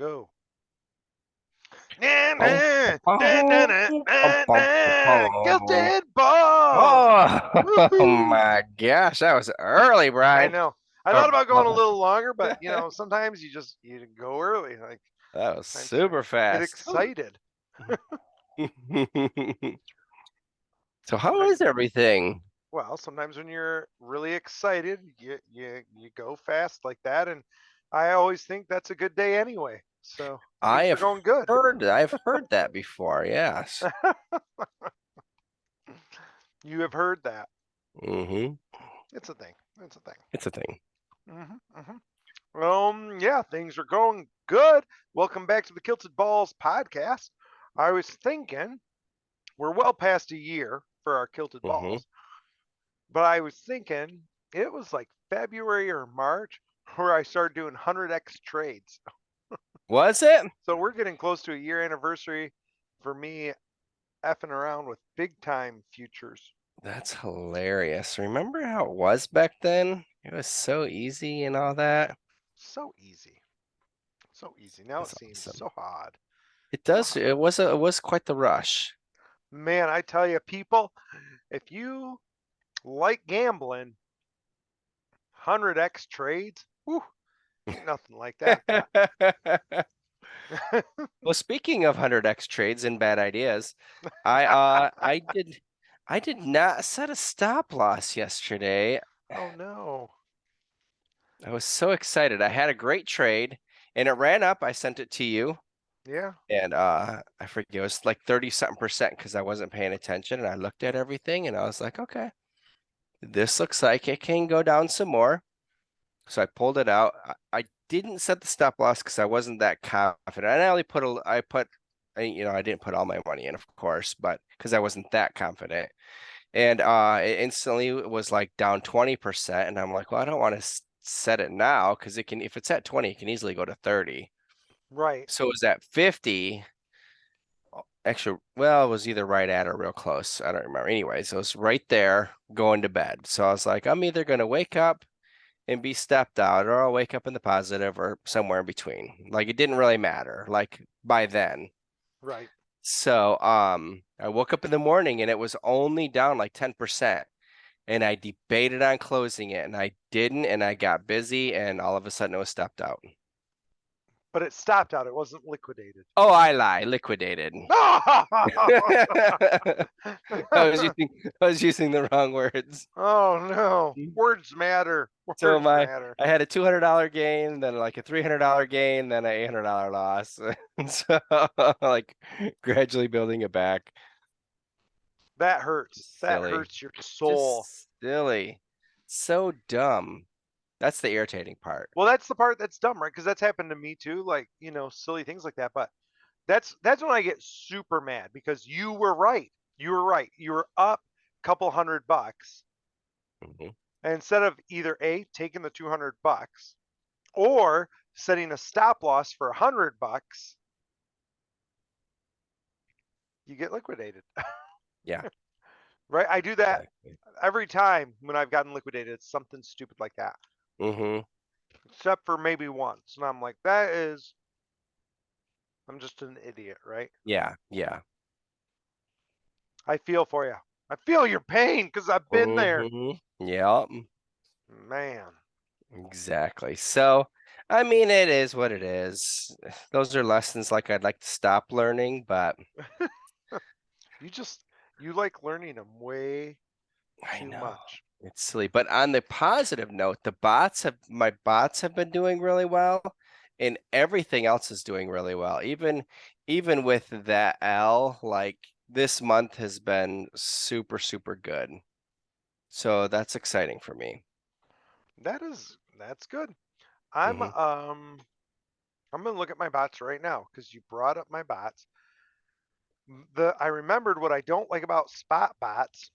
Go. Na, Oh, na, na, na, oh, na, bum, na, bum, na. bum. Guilty balls. Oh, Woohoo! my gosh, that was early, I Brian. know. I thought Or, about going a little longer, but that sometimes you go early. Like was times I super get fast. excited. So how Sometimes, is everything? well, sometimes when you're really excited, you go fast like that, and I always think that's a good day anyway. So I things are have going good. I've heard that before. Yes. You have heard that. Hmm. It's a thing. It's a thing. It's a thing. Yeah, things are going good. Welcome back to the Kilted Balls podcast. I was thinking we're well past a year for our Kilted Hmm. Balls, but I was thinking it was like February or March where I started doing 100x trades. Was it? So we're getting close to a year anniversary for me effing around with big time futures. That's hilarious. Remember how it was back then? It was so easy and all that. So easy. So easy. Now it That's seems awesome. so hard. It So does. hard. It was quite the rush. Man, I tell you, people, if you like gambling, 100x trades, whew, ain't nothing like that. Well, speaking of 100x trades and bad ideas, I did not set a stop loss yesterday. Oh no. I was so excited. I had a great trade and it ran up. I sent it to you Yeah, and I forget it was like 30 something percent because I wasn't paying attention and I looked at everything and I was like, okay, this looks like it can go down some more. So I pulled it out. I didn't set the stop loss because I wasn't that confident. I only put I didn't put all my money in, of course, but because I wasn't that confident. And it instantly was like down 20%. And I'm like, well, I don't want to set it now because if it's at 20, it can easily go to 30. right. So it was at 50. Actually, well, it was either right at or real close. I don't remember. Anyways, it was right there going to bed. So I was like, I'm either going to wake up and be stepped out, or I'll wake up in the positive or somewhere in between. Like it didn't really matter, like by then. Right. So I woke up in the morning and it was only down like 10%. And I debated on closing it and I didn't, and I got busy and all of a sudden it was stepped out. But it stopped out. It wasn't liquidated. Oh, I lie, liquidated. I was using the wrong words. Oh no. Words matter. So Words my matter. I had a $200 gain, then like a $300 gain, then a $800 loss. So like gradually building it back. That hurts. Just That silly. hurts your soul. Just silly. So dumb. That's the irritating part. Well, that's the part that's dumb, right? Because that's happened to me too, like, silly things like that. But that's when I get super mad because you were right. You were right. You were up a couple $100. Mhm. And instead of either A, taking the $200 or setting a stop loss for $100, you get liquidated. Yeah, Right? I do that exactly. every time when I've gotten liquidated. It's something stupid like that. Hmm. Except for maybe once. And I'm like, I'm just an idiot, right? Yeah, yeah. I feel for you. I feel your pain because I've been there. Yeah, Man. exactly. So, I mean, it is what it is. Those are lessons like I'd like to stop learning, but You just, you like learning them way I too know much. it's silly. But on the positive note, my bots have been doing really well, and everything else is doing really well. Even with that L, like this month has been super, super good. So that's exciting for me. That's good. I'm Hmm. um I'm gonna look at my bots right now because you brought up my bots. I remembered what I don't like about spot bots.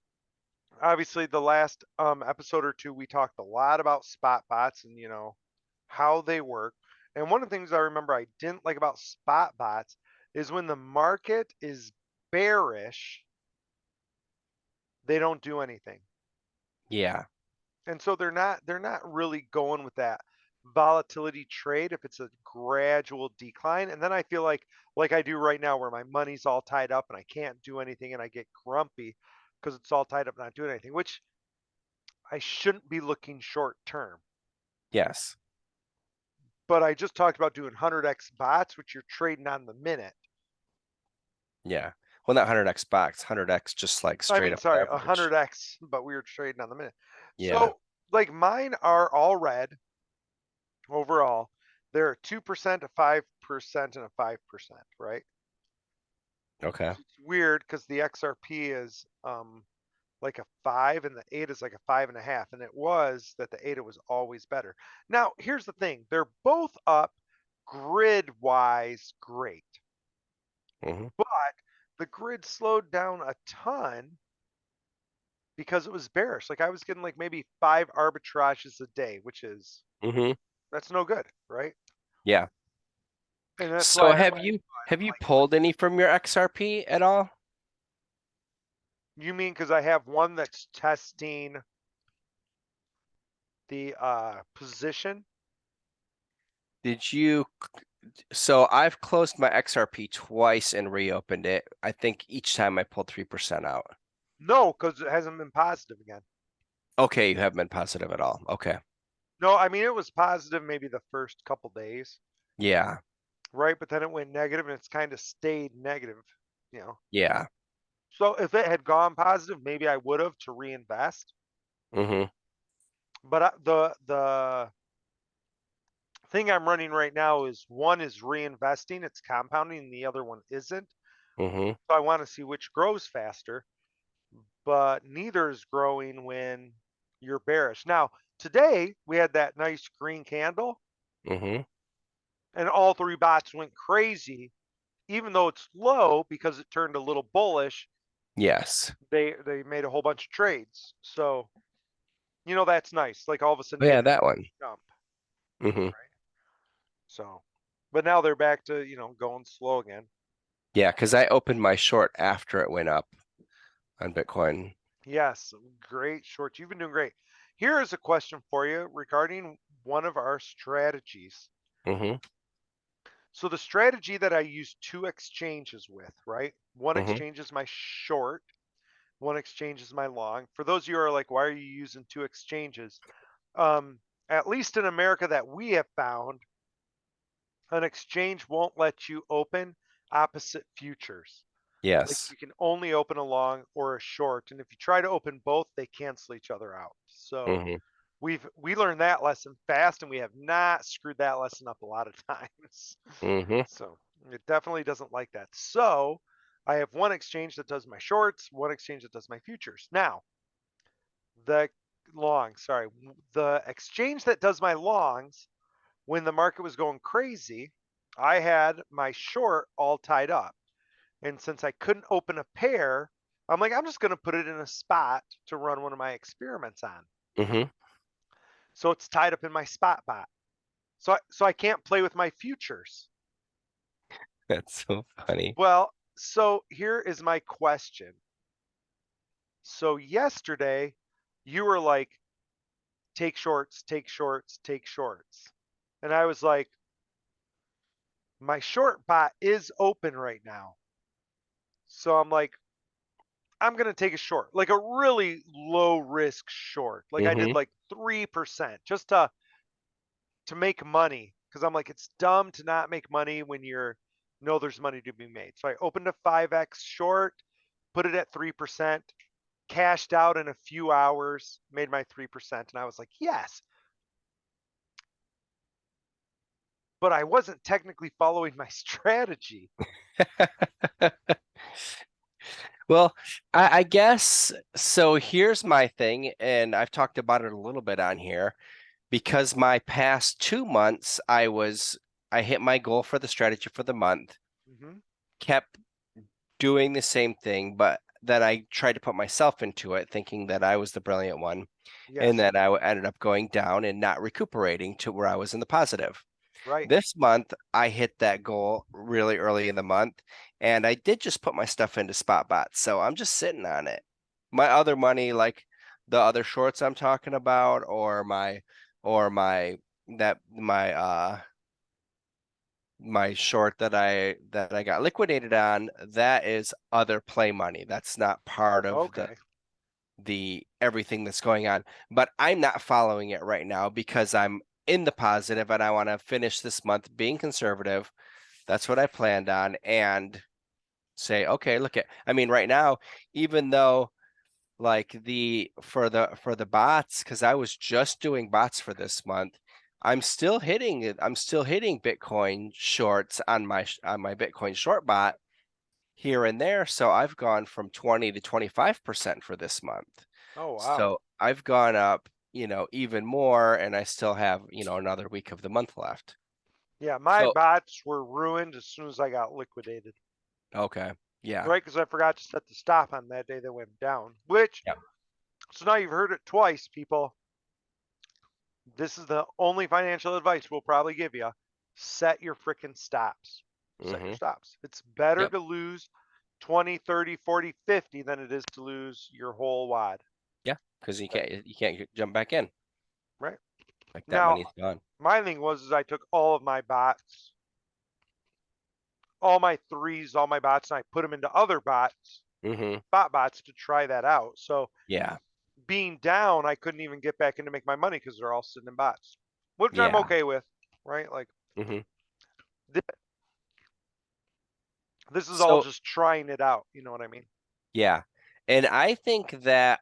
Obviously, the last episode or two we talked a lot about spot bots and how they work. And one of the things I remember I didn't like about spot bots is when the market is bearish, they don't do anything. Yeah. And so they're not really going with that volatility trade if it's a gradual decline. And then I feel like I do right now, where my money's all tied up and I can't do anything and I get grumpy because it's all tied up not doing anything, which I shouldn't be looking short term. Yes. But I just talked about doing 100x bots, which you're trading on the minute. Yeah. Well, not 100x box, 100x just like I straight mean, up sorry, leverage. 100x, but we were trading on the minute. Yeah. So, like, mine are all red overall. They're 2%, a 5%, and a 5%, right? Okay. Which is weird because the XRP is like a 5 and the ADA is like a 5.5. And it was that the ADA was always better. Now, here's the thing, they're both up grid wise great, Mm-hmm. but the grid slowed down a ton because it was bearish. Like I was getting like maybe 5 arbitrages a day, which is Mm-hmm. that's no good, right? Yeah. And that's So why have you like, pulled any from your XRP at all? you mean because I have one that's testing the position? Did you So I've closed my XRP twice and reopened it. I think each time I pulled 3% out. No, because it hasn't been positive again. Okay, you haven't been positive at all. Okay. No, I mean it was positive maybe the first couple days, Yeah. right? But then it went negative and it's kind of stayed negative, you know. Yeah. So if it had gone positive, maybe I would have to reinvest. Mm-hmm. But the thing I'm running right now is one is reinvesting, it's compounding, and the other one isn't. Mm-hmm. So I want to see which grows faster, but neither is growing when you're bearish. Now, today we had that nice green candle Mm-hmm. and all 3 bots went crazy, even though it's low because it turned a little bullish. Yes. They made a whole bunch of trades. So, that's nice. Like all of a sudden Oh, you yeah, get that that one. jump. Mm-hmm. So, but now they're back to, going slow again. Yeah, because I opened my short after it went up on Bitcoin. Yes, great short. You've been doing great. Here is a question for you regarding one of our strategies. Mm-hmm. So the strategy that I use 2 exchanges with, right? One Mm-hmm. exchange is my short, one exchange is my long. For those of you who are like, why are you using 2 exchanges? At least in America that we have found, an exchange won't let you open opposite futures. Like Yes. you can only open a long or a short, and if you try to open both, they cancel each other out. So Mm-hmm. we learned that lesson fast, and we have not screwed that lesson up a lot of times. Mm-hmm. So it definitely doesn't like that. So I have one exchange that does my shorts, one exchange that does my futures. Now, the the exchange that does my longs, when the market was going crazy, I had my short all tied up. And since I couldn't open a pair, I'm like, I'm just going to put it in a spot to run one of my experiments on. Mm-hmm. So it's tied up in my spot bot. So I can't play with my futures. That's so funny. Well, so here is my question. So yesterday, you were like, take shorts, take shorts, take shorts. And I was like, my short bot is open right now. So I'm like, I'm going to take a short, like a really low risk short. Like I did Mm-hmm. like 3% just to make money, because I'm like, it's dumb to not make money when you're know there's money to be made. So I opened a 5x short, put it at 3%, cashed out in a few hours, made my 3%, and I was like, yes. But I wasn't technically following my strategy. Well, I guess so. Here's my thing, and I've talked about it a little bit on here because my past 2 months, I hit my goal for the strategy for the month, Hmm. kept doing the same thing, but then I tried to put myself into it, thinking that I was the brilliant one, and Yes, then I ended up going down and not recuperating to where I was in the positive. right. This month, I hit that goal really early in the month, and I did just put my stuff into SpotBot. So I'm just sitting on it. My other money, like the other shorts I'm talking about, or my my short that I got liquidated on, that is other play money. That's not part of Okay. the everything that's going on. But I'm not following it right now because I'm in the positive and I want to finish this month being conservative. That's what I planned on, and say, okay, I mean, right now, even though like for the bots, because I was just doing bots for this month, I'm still hitting Bitcoin shorts on my Bitcoin short bot here and there. So I've gone from 20 to 25% for this month. Oh, wow. So I've gone up, even more, and I still have, another week of the month left. Yeah, my So, bots were ruined as soon as I got liquidated. okay. Yeah. Right, because I forgot to set the stop on that day that went down. Which, Yeah. so now you've heard it twice, people. This is the only financial advice we'll probably give you. Set your freaking stops. Set your Mm-hmm. stops. It's better Yep. to lose 20, 30, 40, 50 than it is to lose your whole wad. Yeah. Because you Right. can't jump back in. Right. Like that Now, money's gone. my thing was is I took all of my bots, all my threes, all my bots, and I put them into other bots, Mm-hmm. bots to try that out. So Yeah. being down, I couldn't even get back in to make my money because they're all sitting in bots, which I'm Yeah. okay with, right? Like Mm-hmm. th- this is all So just trying it out. You know what I mean? yeah. And I think that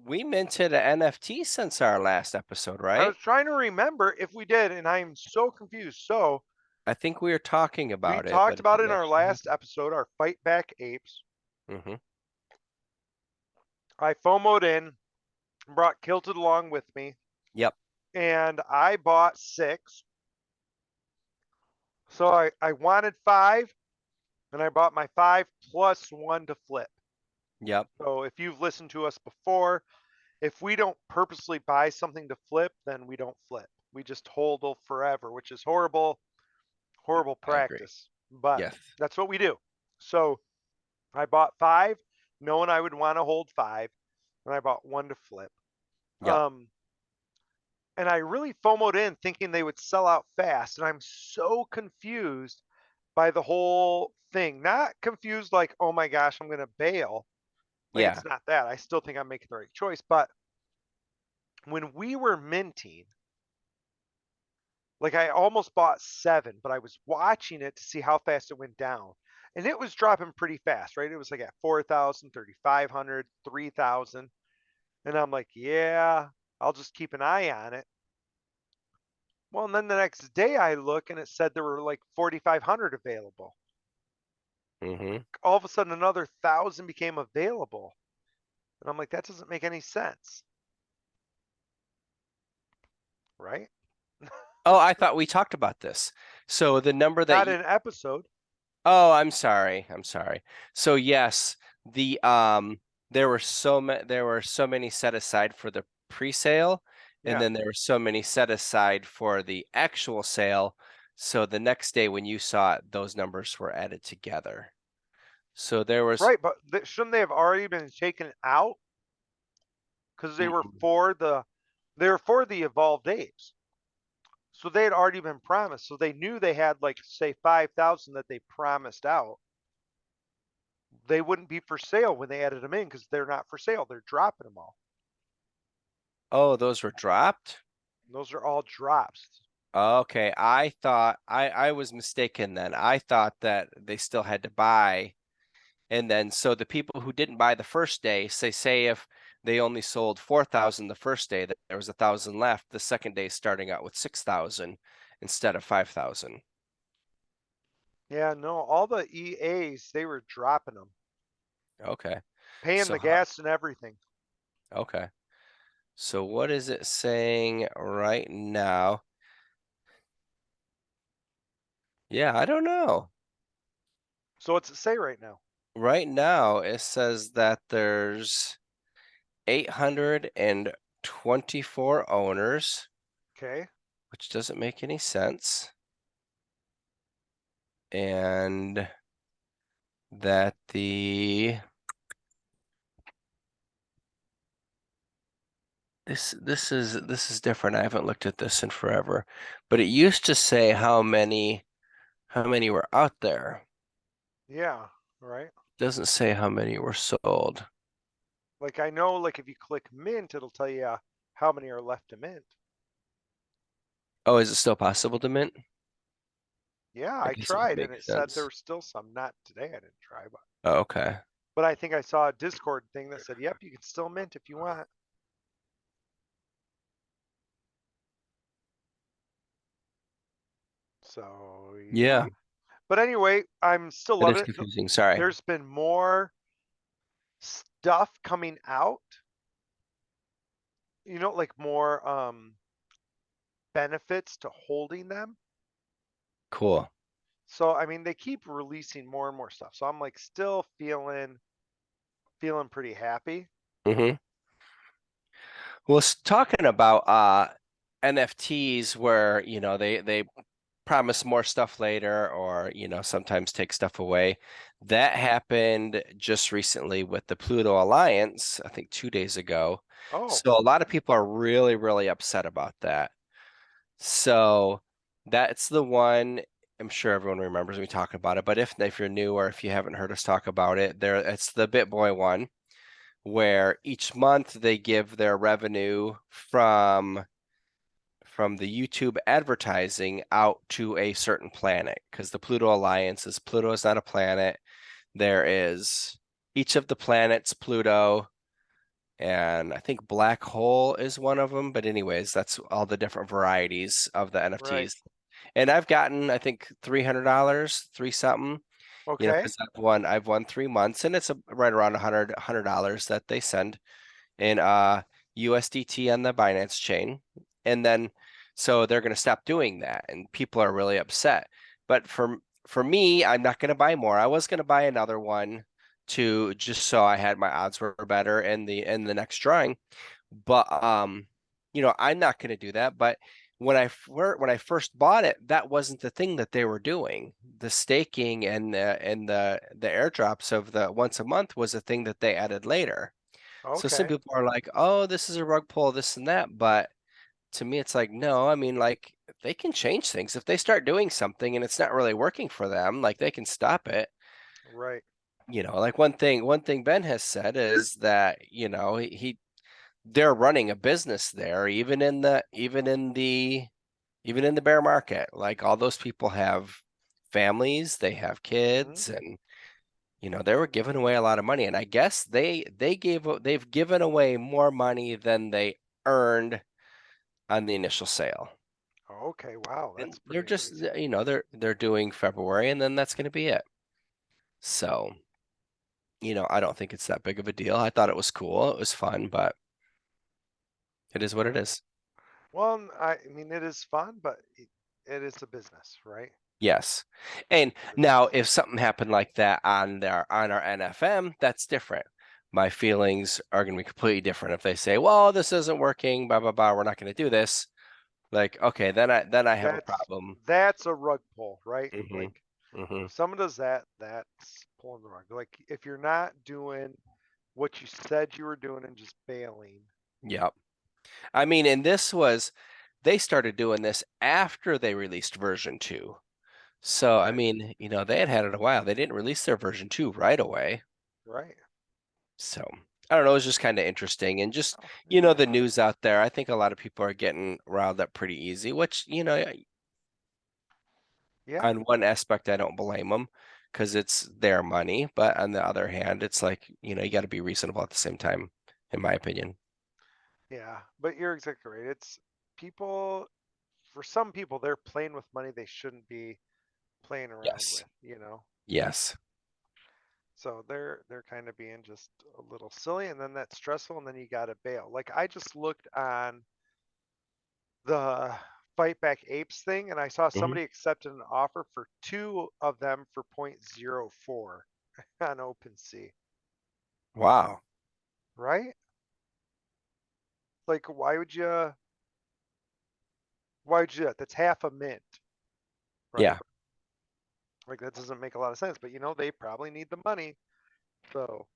we minted an NFT since our last episode, I right? was trying to remember if we did, and I'm so confused. So I think we were talking we about it, talked but it about it in didn't our actually last happen. episode, our fight back apes. Mm-hmm. I FOMO'd in, brought Kilted along with me, Yep. and I bought 6. So I wanted 5, and I bought my 5 plus 1 to flip. Yep. So if you've listened to us before, if we don't purposely buy something to flip, then we don't flip. We just hold forever, which is horrible, horrible I agree. practice. But Yes. that's what we do. So I bought 5, knowing I would want to hold 5, and I bought 1 to flip. Yep. And I really FOMO'd in thinking they would sell out fast. And I'm so confused by the whole thing. Not confused like, oh my gosh, I'm going to bail. Like, Yeah. it's not that. I still think I'm making the right choice. But when we were minting, like I almost bought 7, but I was watching it to see how fast it went down. And it was dropping pretty fast, right? It was like at 4,000, 3,500, 3,000. And I'm like, yeah, I'll just keep an eye on it. Well, and then the next day I look and it said there were like 4,500 available. Mm-hmm. All of a sudden, another 1,000 became available. And I'm like, that doesn't make any sense, right? Oh, I thought we talked about this. So the number that Not you an episode. Oh, I'm sorry. I'm sorry. So yes, the there were so many set aside for the pre-sale, and Yeah. then there were so many set aside for the actual sale. So the next day when you saw it, those numbers were added together. So there was Right. But shouldn't they have already been taken out? Because mm, they were for the evolved apes. So they had already been promised. So they knew they had like say 5,000 that they promised out. They wouldn't be for sale when they added them in because they're not for sale. They're dropping them all. oh, those were dropped? Those are all drops. Okay, I thought I was mistaken then. I thought that they still had to buy. And then, so the people who didn't buy the first day, say if they only sold 4,000 the first day, that there was 1,000 left, the second day starting out with 6,000 instead of 5,000. Yeah, no, all the EAs, they were dropping them, Okay. paying So, the gas and everything. okay. So what is it saying right now? Yeah, I don't know. So what's it say right now? Right now, it says that there's 824 owners, Okay. which doesn't make any sense. And that the this is different. I haven't looked at this in forever, but it used to say how many were out there. Yeah, right. Doesn't say how many were sold. Like I know, like if you click mint, it'll tell you how many are left to mint. Oh, is it still possible to mint? Yeah, I I guess it would tried and make it said there sense. were still some. Not today, I didn't try, Oh, okay. but I think I saw a Discord thing that said, "Yep, you can still mint if you want." So, Yeah, but anyway, I'm still that is loving it. confusing. Sorry. There's been more stuff coming out, like more benefits to holding them. Cool. So, I mean, they keep releasing more and more stuff. So I'm like still feeling pretty happy. hmm Well, talking about NFTs where, they promise more stuff later or, sometimes take stuff away. That happened just recently with the Pluto Alliance, I think 2 days ago. Oh, So a lot of people are really, really upset about that. So that's the one. I'm sure everyone remembers me talking about it, but if you're new or if you haven't heard us talk about it, it's the BitBoy one where each month they give their revenue from the YouTube advertising out to a certain planet because the Pluto Alliance is Pluto is not a planet. There is each of the planets, Pluto, and I think Black Hole is one of them. But anyways, that's all the different varieties of the right. NFTs. And I've gotten, I think, $300, three something, Okay. because I've won 3 months, and it's right around $100 that they send in USDT on the Binance chain. And then so they're going to stop doing that and people are really upset. But for me, I'm not going to buy more. I was going to buy another one to just so I had my odds were better in the next drawing. But I'm not going to do that, but when I first bought it, that wasn't the thing that they were doing. The staking and the airdrops of the once a month was a thing that they added later. So some Okay. people are like, "Oh, this is a rug pull, this and that," but to me, it's like, no. I mean, like they can change things if they start doing something and it's not really working for them. Like they can stop it. Right. Like one thing Ben has said is that they're running a business there, even in the bear market. Like all those people have families, they have Hmm. kids, and they were giving away a lot of money, and I guess they've given away more money than they earned on the initial sale. Okay. Wow, And that's they're pretty just, amazing. they're doing February, and then that's going to be it. So, I don't think it's that big of a deal. I thought it was cool. It was fun, but it is what it Yeah. is. Well, I mean, it is fun, but it is a business, right? Yes. It's And a now business. if something happened like that on our NFM, that's different. My feelings are going to be completely different if they say, "Well, this isn't working, blah blah blah, we're not going to do this." Like, okay, then I have a That's problem. that's a rug pull, right? hmm Like hmm if someone does that, that's pulling the rug. Like if you're not doing what you said you were doing and just bailing. Yep. I mean, and they started doing this after they released version 2. So, I Okay. mean, they had it a while. They didn't release their version 2 right away. Right. So I don't know, it was just kind of interesting. And just, Oh, the yeah. news out there, I think a lot of people are getting riled up pretty easy, which, Yeah. on one aspect, I don't blame them because it's their money. But on the other hand, it's like, you got to be reasonable at the same time, in my opinion. Yeah. But you're exactly right. It's people, for some people, they're playing with money they shouldn't be playing around Yes. with. Yes. So they're kind of being just a little silly, and then that's stressful, and then you got to bail. Like I just looked on the Fight Back Apes thing, and I saw hmm somebody accepted an offer for two of them for 0.04 on OpenSea, Wow. right? Like why would you do that? That's half a mint, right? Yeah. Like that doesn't make a lot of sense, but they probably need the money, so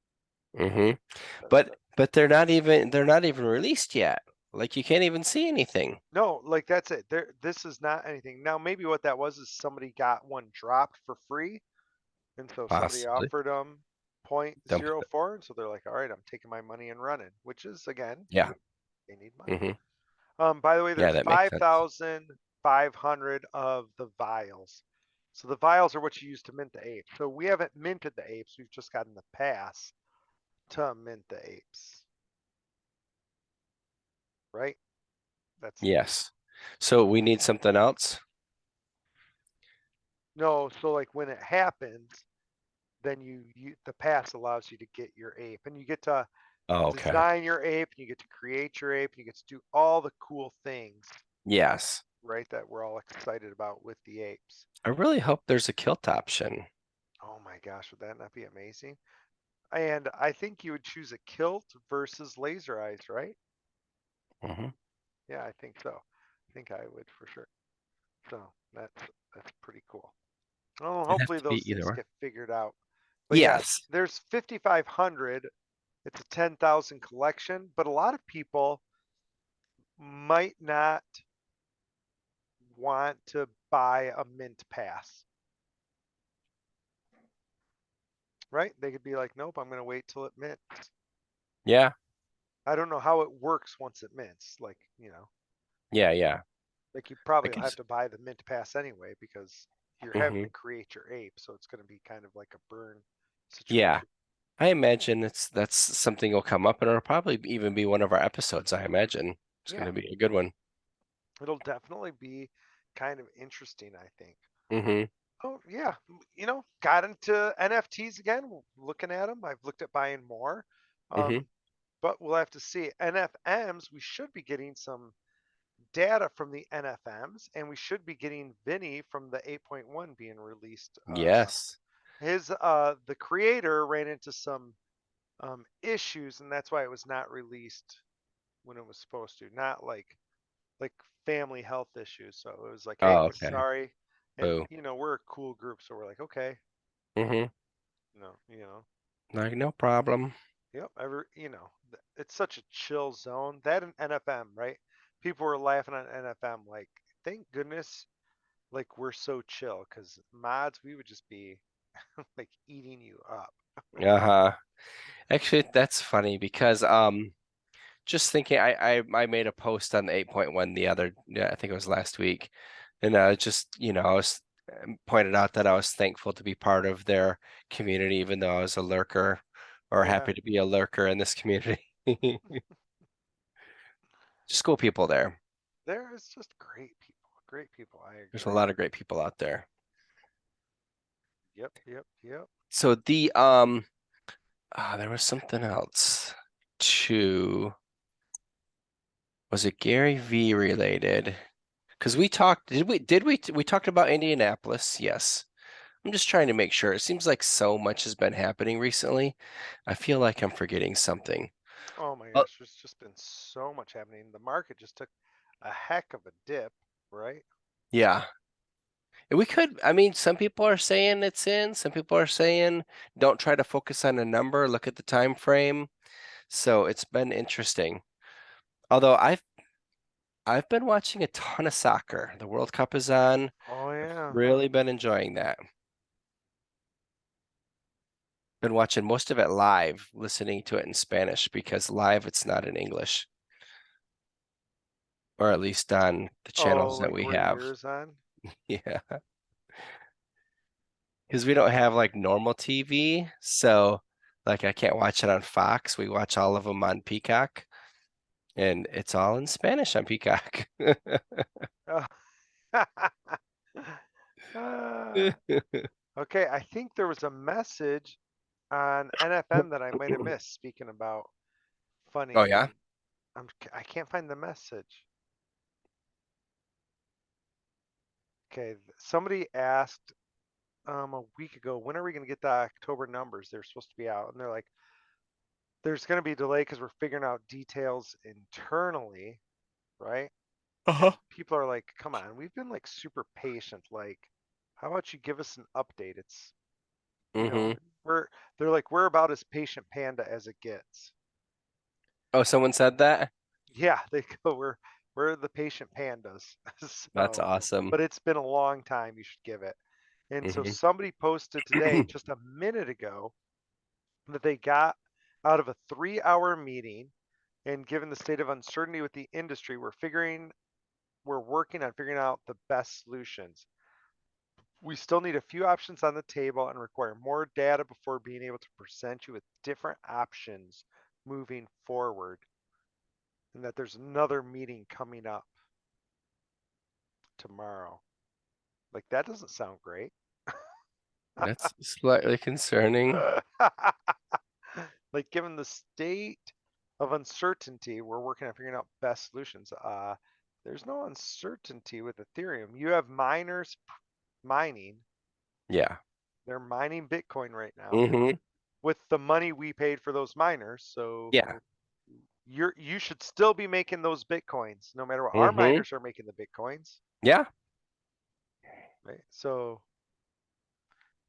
hmm that's But they're not even released yet. Like you can't even see anything. No, like that's it. This is not anything. Now, maybe what that was is somebody got one dropped for free, and so somebody Possibly. offered them point Then zero 0.04, and so they're like, all right, I'm taking my money and running, which is again, yeah. they need money. Hmm. By the way, Yeah, there's that makes sense. 5,500 of the vials. So the vials are what you use to mint the apes. So we haven't minted the apes. We've just gotten the pass to mint the apes, right? That's Yes. So we need something else. no. So like when it happens, then you the pass allows you to get your ape, and you get to Oh, okay. design your ape, and you get to create your ape, and you get to do all the cool things, Yes. right? That we're all excited about with the apes. I really hope there's a kilt option. Oh my gosh, would that not be amazing? And I think you would choose a kilt versus laser eyes, right? Hmm. Yeah, I think so. I think I would for sure. So that's pretty cool. Oh, It'd have hopefully to be those either things or. get figured out. But yeah, Yes. there's 5,500. It's a 10,000 collection, but a lot of people might not want to buy a mint pass, right? They could be like, nope, I'm going to wait till it mints. Yeah. I don't know how it works once it mints. Like, Yeah. Yeah. like you I probably will could. have to buy the mint pass anyway because you're having Hmm. to create your ape. So it's going to be kind of like a burn Yeah. situation. I imagine that's something will come up, and it'll probably even be one of our episodes. I imagine it's going Yeah, to be a good one. it'll definitely be kind of interesting, I think. Hmm. Oh, yeah. Got into NFTs again, looking at them. I've looked at buying more. Hmm. Um, but we'll have to see. NFMs, we should be getting some data from the NFMs, and we should be getting Vinny from the 8.1 being released. Yes. The creator ran into some issues, and that's why it was not released when it was supposed to. Not like family health issues. So it was like, hey, Oh, we're okay. sorry, and Boo. we're a cool group, so we're like, okay, Hmm. no. Like no problem. Yep, it's such a chill zone. That and NFM, right? People were laughing on NFM like, thank goodness, like we're so chill, because mods, we would just be like eating you up. Uh-huh. Actually, that's funny because just thinking I made a post on the 8.1 the other, yeah, I think it was last week. And just, I was pointed out that I was thankful to be part of their community, even though I was a lurker, or Yeah, happy to be a lurker in this community. Just cool people there. there is just great people. Great people. I There's a agree. lot of great people out there. Yep, yep, yep. So the there was something else too. Was it Gary V related? Because we talked, we talked about Indianapolis? Yes. I'm just trying to make sure. It seems like so much has been happening recently. I feel like I'm forgetting something. Oh my Oh, gosh, there's just been so much happening. The market just took a heck of a dip, right? yeah. We could, I mean, some people are saying it's in, some people are saying don't try to focus on a number, look at the time frame. So it's been interesting. Although I've been watching a ton of soccer. The World Cup is on. Oh I've yeah. really been enjoying that. Been watching most of it live, listening to it in Spanish because live it's not in English, or at least on the Oh, channels that like we where have. yours on? Yeah, because we don't have like normal TV, so like I can't watch it on Fox. We watch all of them on Peacock, and it's all in Spanish on Peacock. Oh. Ah, okay, I think there was a message on NFM that I might have missed. Speaking about Oh funny, yeah. I can't find the message. Okay, somebody asked a week ago, when are we going to get the October numbers? They're supposed to be out, and they're like, there's going to be a delay because we're figuring out details internally, right? And Uh-huh. people are like, come on, we've been like super patient. Like, how about you give us an update? It's, you know, Mm-hmm. we're, they're like, we're about as patient panda as it gets. Oh, someone said that? Yeah, they go, we're the patient pandas. That's So, awesome. but it's been a long time you should give it. And so Hmm. somebody posted today, just a minute ago, that they got out of a 3-hour meeting, and given the state of uncertainty with the industry, we're working on figuring out the best solutions. We still need a few options on the table and require more data before being able to present you with different options moving forward. And that there's another meeting coming up tomorrow. Like, that doesn't sound great. That's slightly concerning. Like, given the state of uncertainty, we're working on figuring out best solutions. There's no uncertainty with Ethereum. You have miners mining. Yeah. They're mining Bitcoin right now Hmm. with the money we paid for those miners. So Yeah. you should still be making those Bitcoins, no matter what. Our Hmm. miners are making the Bitcoins, Yeah. right? So,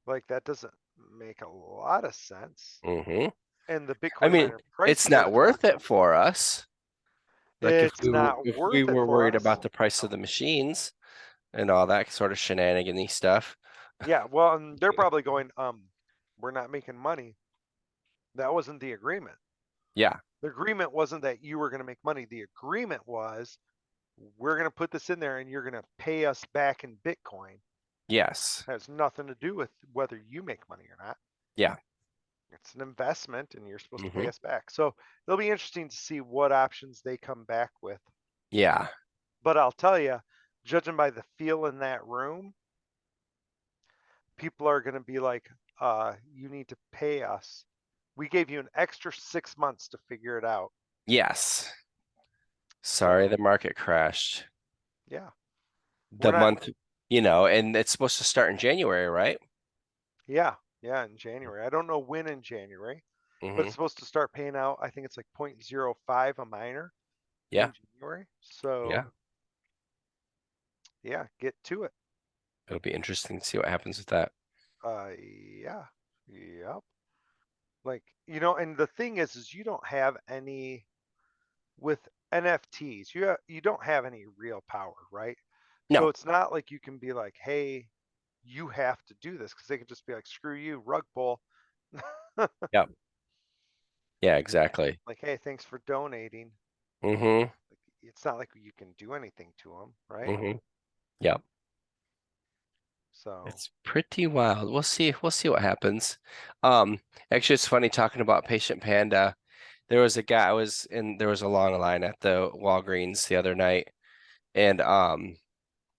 like, that doesn't make a lot of sense. Hmm. And the I Bitcoin mean, miner it's prices are not worth dropping. it for us. Like It's not if we worth it were for worried us. about the price of No. the machines and all that sort of shenanigan stuff. Yeah, well, and they're probably going, we're not making money. That wasn't the agreement. Yeah. The agreement wasn't that you were going to make money. The agreement was we're going to put this in there and you're going to pay us back in Bitcoin. Yes. It has nothing to do with whether you make money or not. Yeah. It's an investment and you're supposed to pay Hmm. us back. So it'll be interesting to see what options they come back with. Yeah. But I'll tell you, judging by the feel in that room, people are going to be like, you need to pay us. We gave you an extra 6 months to figure it out. Yes. Sorry, So, the market crashed. yeah, we're The not, month, and it's supposed to start in January, right? yeah, yeah, in January. I don't know when in January, but Hmm. it's supposed to start paying out. I think it's like 0.05 a miner Yeah. in January. So, Yeah. yeah, get to it. It'll be interesting to see what happens with that. Yeah, yep. Like, and the thing is you don't have any with NFTs. You don't have any real power, right? So No. it's not like you can be like, hey, you have to do this, because they could just be like, screw you, rug pull. Yeah. Yeah, exactly. Like, hey, thanks for donating. Hmm. Like, it's not like you can do anything to them, right? Hmm. Yeah. So, It's pretty wild. We'll see. We'll see what happens. Um, Actually, it's funny talking about Patient Panda. There was a guy I was in. There was a long line at the Walgreens the other night, and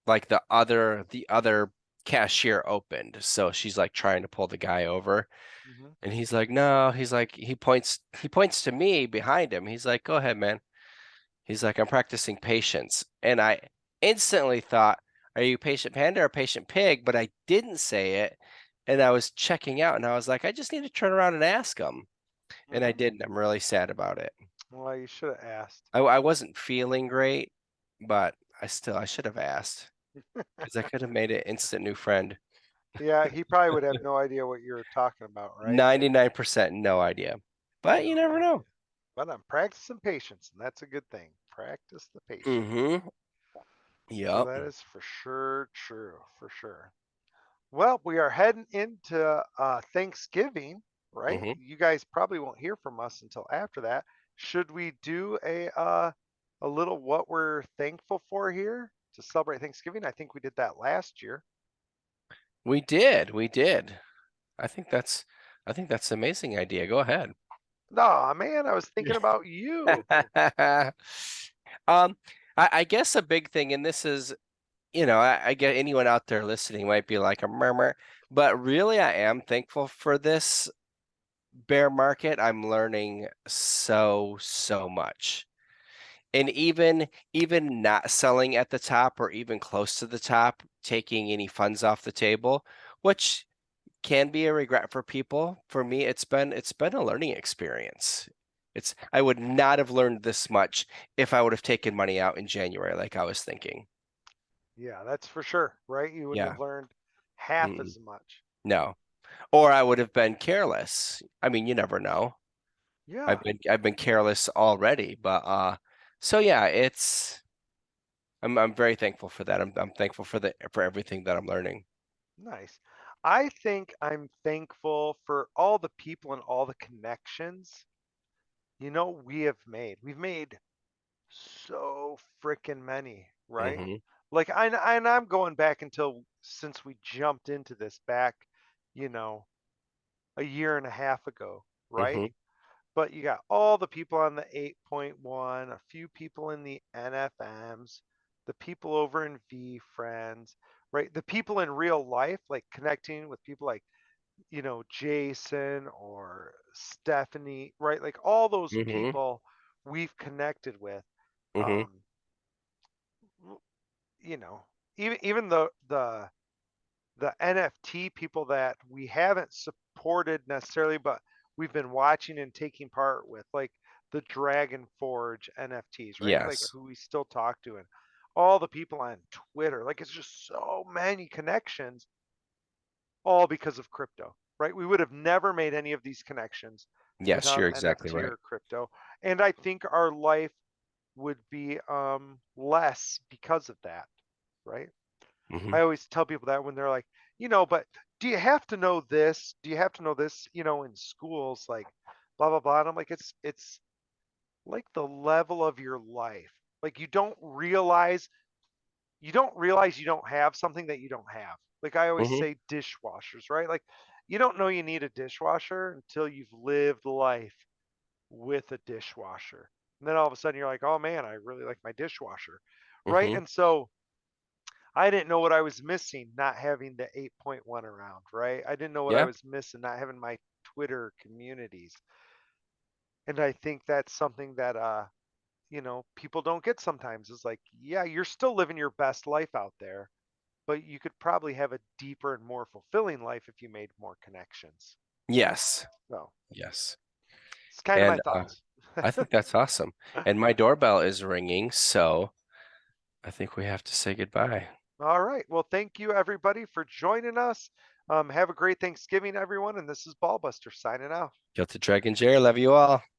like the other cashier opened, so she's like trying to pull the guy over, mhm. and he's like, no. He's like, he points to me behind him. He's like, go ahead, man. He's like, I'm practicing patience. And I instantly thought, are you patient panda or patient pig? But I didn't say it. And I was checking out and I was like, I just need to turn around and ask him. And I Mhm. didn't. I'm really sad about it. Well, you should have asked. I wasn't feeling great, but I should have asked because I could have made an instant new friend. Yeah, he probably would have no idea what you were talking about, right? 99% no idea. But you No never idea. know. But I'm practicing patience, and that's a good thing. Practice the patience. Mm-hmm. So Yep. that is for sure true, for sure. Well, we are heading into Thanksgiving, right? Mm-hmm. You guys probably won't hear from us until after that. Should we do a little what we're thankful for here to celebrate Thanksgiving? I think we did that last year. We did. We did. I think that's I think that's an amazing idea. Go ahead. Nah, man, I was thinking about you. Um, I guess a big thing, and this is, I get anyone out there listening might be like a murmur, but really I am thankful for this bear market. I'm learning so much. And even not selling at the top or even close to the top, taking any funds off the table, which can be a regret for people. For me, it's been a learning experience. I would not have learned this much if I would have taken money out in January like I was thinking. Yeah, that's for sure, right? You wouldn't Yeah. have learned half Mm-mm. as much. No. Or I would have been careless. I mean, you never know. Yeah. I've been careless already, but So yeah, I'm very thankful for that. I'm thankful for everything that I'm learning. Nice. I think I'm thankful for all the people and all the connections, we have made. We've made so freaking many, right? Hmm. Like and I'm going back until since we jumped into this back, you know, a year and a half ago, right? Hmm. But you got all the people on the 8.1, a few people in the NFMs, the people over in V Friends, right? The people in real life, like connecting with people like, Jason or Stephanie, right? Like all those Hmm. people we've connected with. Hmm. Um, you know, even the NFT people that we haven't supported necessarily, but we've been watching and taking part with, like the Dragon Forge NFTs, right? Like Yes. who we still talk to, and all the people on Twitter. Like it's just so many connections, all because of crypto, right? We would have never made any of these connections Yes, without you're exactly NFT right. or crypto. And I think our life would be less because of that, right? Hmm. I always tell people that when they're like, but do you have to know this? Do you have to know this, in schools, like blah blah blah. And I'm like, it's like the level of your life. Like you don't realize you don't have something that you don't have. Like I always Hmm. say dishwashers, right? Like you don't know you need a dishwasher until you've lived life with a dishwasher. And then all of a sudden you're like, oh man, I really like my dishwasher. Right. Hmm. And so I didn't know what I was missing not having the 8.1 around, right? I didn't know what I Yeah. was missing not having my Twitter communities. And I think that's something that people don't get sometimes. Is like, yeah, you're still living your best life out there, but you could probably have a deeper and more fulfilling life if you made more connections. Yes. So, Yes. it's kind of my And thoughts. I think that's awesome. And my doorbell is ringing, so I think we have to say goodbye. All right. Well, thank you everybody for joining us. Have a great Thanksgiving, everyone. And this is Ballbuster signing out. Kill the Dragon Jerry. Love you all.